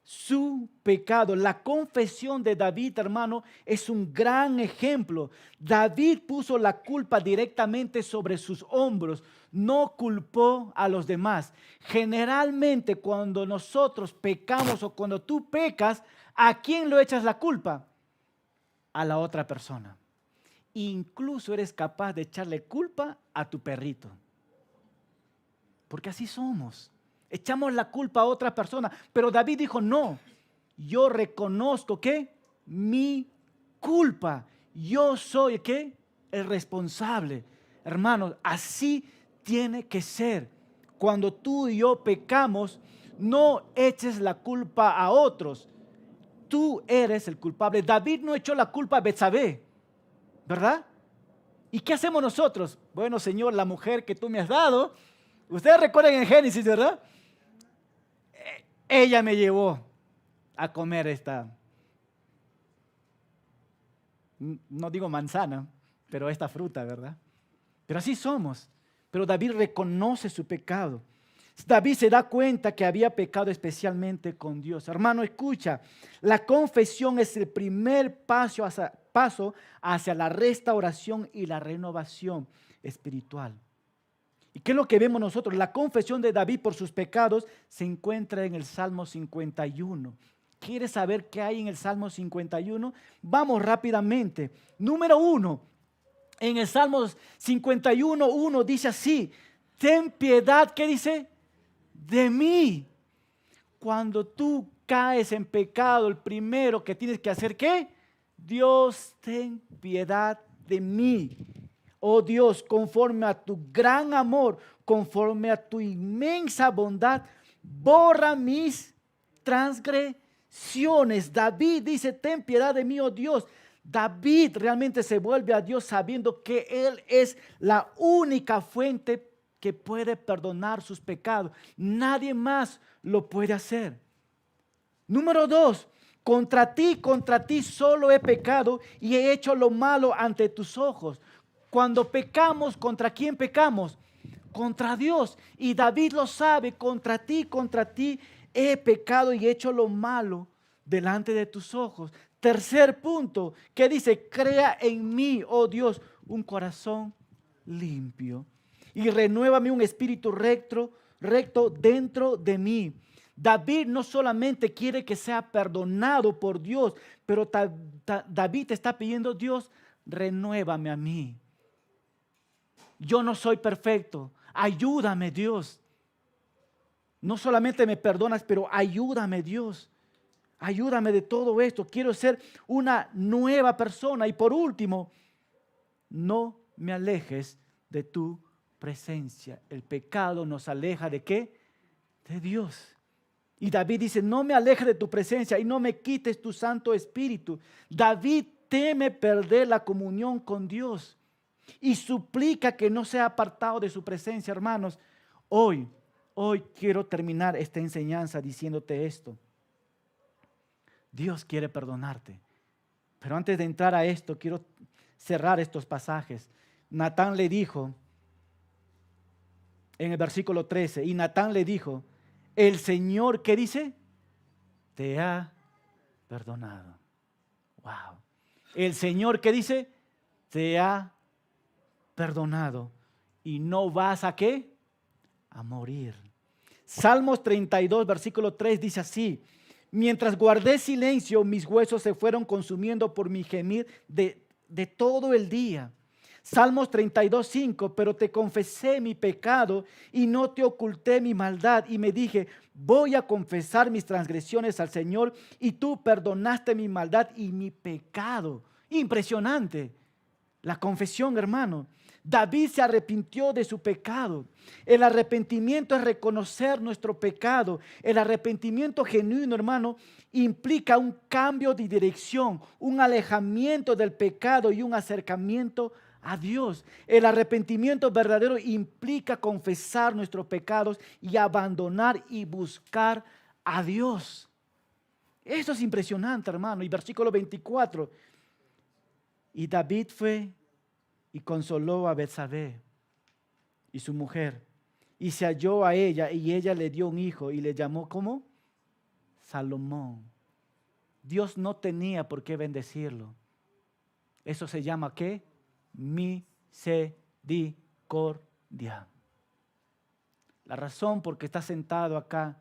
Su pecado. La confesión de David, hermano, es un gran ejemplo. David puso la culpa directamente sobre sus hombros, no culpó a los demás. Generalmente cuando nosotros pecamos o cuando tú pecas, ¿a quién lo echas la culpa? A la otra persona. Incluso eres capaz de echarle culpa a tu perrito. Porque así somos. Echamos la culpa a otra persona. Pero David dijo, no, yo reconozco que mi culpa. Yo soy ¿qué? El responsable. Hermanos, así tiene que ser. Cuando tú y yo pecamos, no eches la culpa a otros. Tú eres el culpable. David no echó la culpa a Betsabé, ¿verdad? ¿Y qué hacemos nosotros? Bueno, Señor, la mujer que tú me has dado, ustedes recuerdan en Génesis, ¿verdad? Ella me llevó a comer esta, no digo manzana, pero esta fruta, ¿verdad? Pero así somos. Pero David reconoce su pecado. David se da cuenta que había pecado especialmente con Dios. Hermano, escucha, la confesión es el primer paso hacia la restauración y la renovación espiritual. ¿Y qué es lo que vemos nosotros? La confesión de David por sus pecados se encuentra en el Salmo 51. ¿Quieres saber qué hay en el Salmo 51? Vamos rápidamente. Número 1, en el Salmo 51:1 dice así, ten piedad, ¿qué dice? De mí. Cuando tú caes en pecado, el primero que tienes que hacer, ¿qué? Dios, ten piedad de mí. Oh Dios, conforme a tu gran amor, conforme a tu inmensa bondad, borra mis transgresiones. David dice, ten piedad de mí, oh Dios. David realmente se vuelve a Dios sabiendo que Él es la única fuente que puede perdonar sus pecados. Nadie más lo puede hacer. Número 2, contra ti solo he pecado y he hecho lo malo ante tus ojos. Cuando pecamos, ¿contra quién pecamos? Contra Dios. Y David lo sabe, contra ti he pecado y he hecho lo malo delante de tus ojos. Tercer punto, que dice, crea en mí, oh Dios, un corazón limpio y renuévame un espíritu recto dentro de mí. David no solamente quiere que sea perdonado por Dios, pero David te está pidiendo, Dios, renuévame a mí. Yo no soy perfecto, ayúdame Dios. No solamente me perdonas, pero ayúdame Dios. Ayúdame de todo esto. Quiero ser una nueva persona. Y por último, no me alejes de tu presencia. El pecado nos aleja ¿de qué? De Dios. Y David dice, no me alejes de tu presencia y no me quites tu Santo Espíritu. David teme perder la comunión con Dios y suplica que no sea apartado de su presencia, hermanos. Hoy quiero terminar esta enseñanza diciéndote esto. Dios quiere perdonarte. Pero antes de entrar a esto, quiero cerrar estos pasajes. Natán le dijo, en el versículo 13, y Natán le dijo, el Señor, ¿qué dice? Te ha perdonado. Wow. El Señor, ¿qué dice? Te ha perdonado y no vas a ¿qué? A morir. Salmos 32, versículo 3 dice así: mientras guardé silencio, mis huesos se fueron consumiendo por mi gemir de todo el día. Salmos 32, 5, pero te confesé mi pecado y no te oculté mi maldad. Y me dije, voy a confesar mis transgresiones al Señor, y tú perdonaste mi maldad y mi pecado. Impresionante la confesión, hermano. David se arrepintió de su pecado. El arrepentimiento es reconocer nuestro pecado. El arrepentimiento genuino, hermano, implica un cambio de dirección, un alejamiento del pecado y un acercamiento a Dios. El arrepentimiento verdadero implica confesar nuestros pecados y abandonar y buscar a Dios. Esto es impresionante, hermano. Y versículo 24. Y David fue y consoló a Betsabé y su mujer, y se halló a ella, y ella le dio un hijo y le llamó ¿cómo? Salomón. Dios no tenía por qué bendecirlo. Eso se llama ¿qué? Misericordia. La razón por que está sentado acá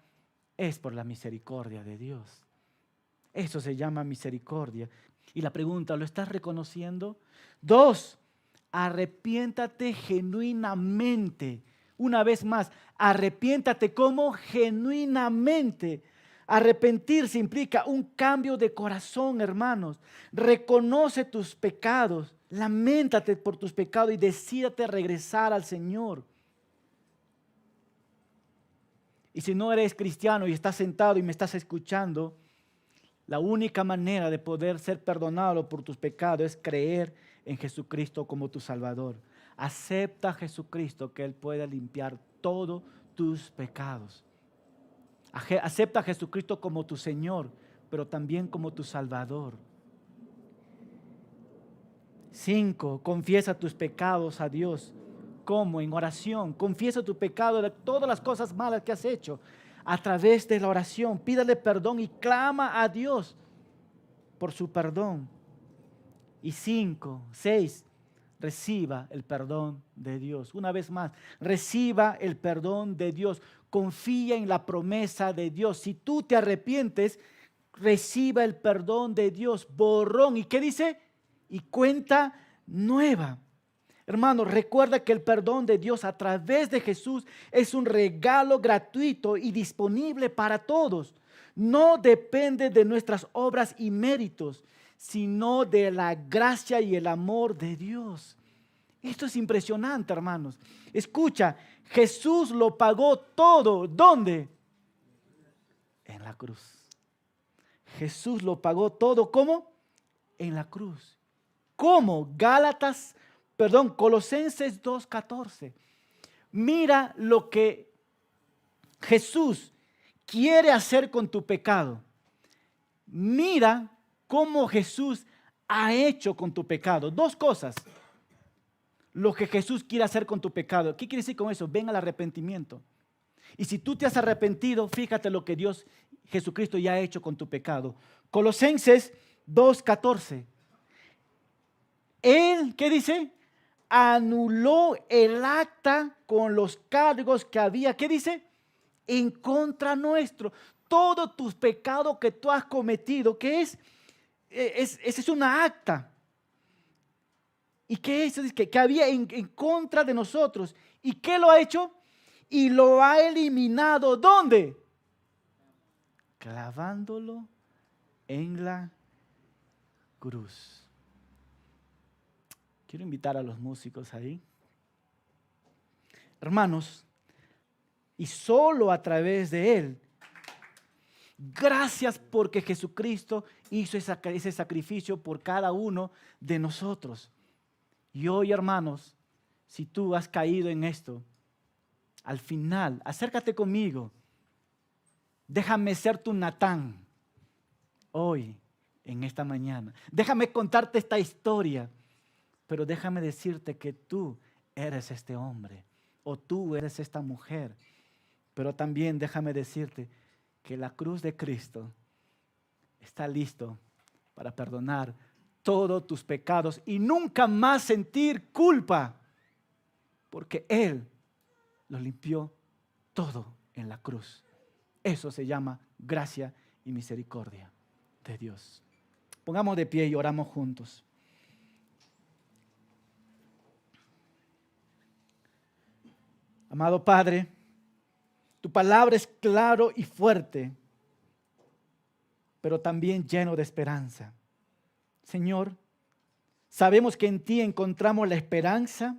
es por la misericordia de Dios. Eso se llama misericordia. Y la pregunta, ¿lo estás reconociendo? 2, arrepiéntate genuinamente. Una vez más, arrepiéntate como genuinamente. Arrepentirse implica un cambio de corazón, hermanos. Reconoce tus pecados, lamentate por tus pecados y decídate regresar al Señor. Y si no eres cristiano y estás sentado y me estás escuchando, la única manera de poder ser perdonado por tus pecados es creer en Jesucristo como tu Salvador. Acepta a Jesucristo, que Él puede limpiar todos tus pecados. Acepta a Jesucristo como tu Señor, pero también como tu Salvador. 5, confiesa tus pecados a Dios. ¿Cómo? En oración. Confiesa tu pecado de todas las cosas malas que has hecho. A través de la oración, pídale perdón y clama a Dios por su perdón. Y 6, reciba el perdón de Dios. Una vez más, reciba el perdón de Dios. Confía en la promesa de Dios. Si tú te arrepientes, reciba el perdón de Dios. Borrón. ¿Y qué dice? Y cuenta nueva. Hermano, recuerda que el perdón de Dios a través de Jesús es un regalo gratuito y disponible para todos. No depende de nuestras obras y méritos, sino de la gracia y el amor de Dios. Esto es impresionante, hermanos. Escucha, Jesús lo pagó todo. ¿Dónde? En la cruz. Jesús lo pagó todo. ¿Cómo? En la cruz. ¿Cómo? Colosenses 2:14. Mira lo que Jesús quiere hacer con tu pecado. Mira cómo Jesús ha hecho con tu pecado. 2 cosas. Lo que Jesús quiere hacer con tu pecado. ¿Qué quiere decir con eso? Ven al arrepentimiento. Y si tú te has arrepentido, fíjate lo que Jesucristo ya ha hecho con tu pecado. Colosenses 2:14. Él, ¿qué dice? Anuló el acta con los cargos que había, ¿qué dice? En contra nuestro. Todos tus pecados que tú has cometido, ¿qué es? Esa es una acta. ¿Y qué es? Que había en contra de nosotros. ¿Y qué lo ha hecho? Y lo ha eliminado. ¿Dónde? Clavándolo en la cruz. Quiero invitar a los músicos ahí. Hermanos, y solo a través de Él, gracias porque Jesucristo hizo ese sacrificio por cada uno de nosotros. Y hoy, hermanos, si tú has caído en esto, al final, acércate conmigo. Déjame ser tu Natán hoy, en esta mañana. Déjame contarte esta historia. Pero déjame decirte que tú eres este hombre o tú eres esta mujer. Pero también déjame decirte que la cruz de Cristo está listo para perdonar todos tus pecados y nunca más sentir culpa. porque Él lo limpió todo en la cruz. Eso se llama gracia y misericordia de Dios. Pongamos de pie y oramos juntos. Amado Padre, tu palabra es claro y fuerte, pero también lleno de esperanza. Señor, sabemos que en ti encontramos la esperanza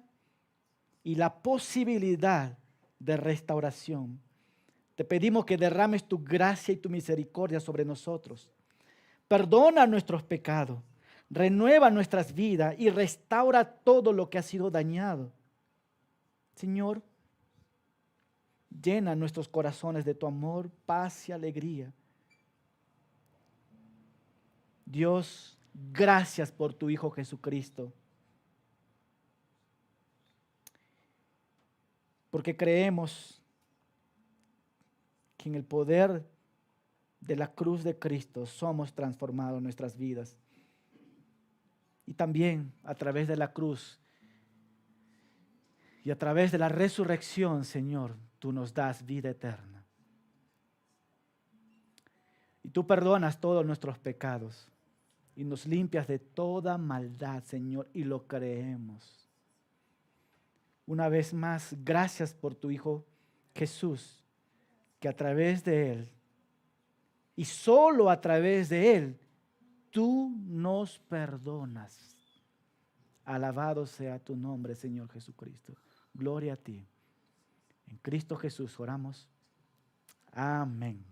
y la posibilidad de restauración. Te pedimos que derrames tu gracia y tu misericordia sobre nosotros. Perdona nuestros pecados, renueva nuestras vidas y restaura todo lo que ha sido dañado. Señor, llena nuestros corazones de tu amor, paz y alegría. Dios, gracias por tu Hijo Jesucristo, porque creemos que en el poder de la cruz de Cristo somos transformados en nuestras vidas. Y también a través de la cruz y a través de la resurrección, Señor, tú nos das vida eterna. Y tú perdonas todos nuestros pecados y nos limpias de toda maldad, Señor, y lo creemos. Una vez más, gracias por tu Hijo Jesús, que a través de Él y solo a través de Él, tú nos perdonas. Alabado sea tu nombre, Señor Jesucristo. Gloria a ti. En Cristo Jesús oramos. Amén.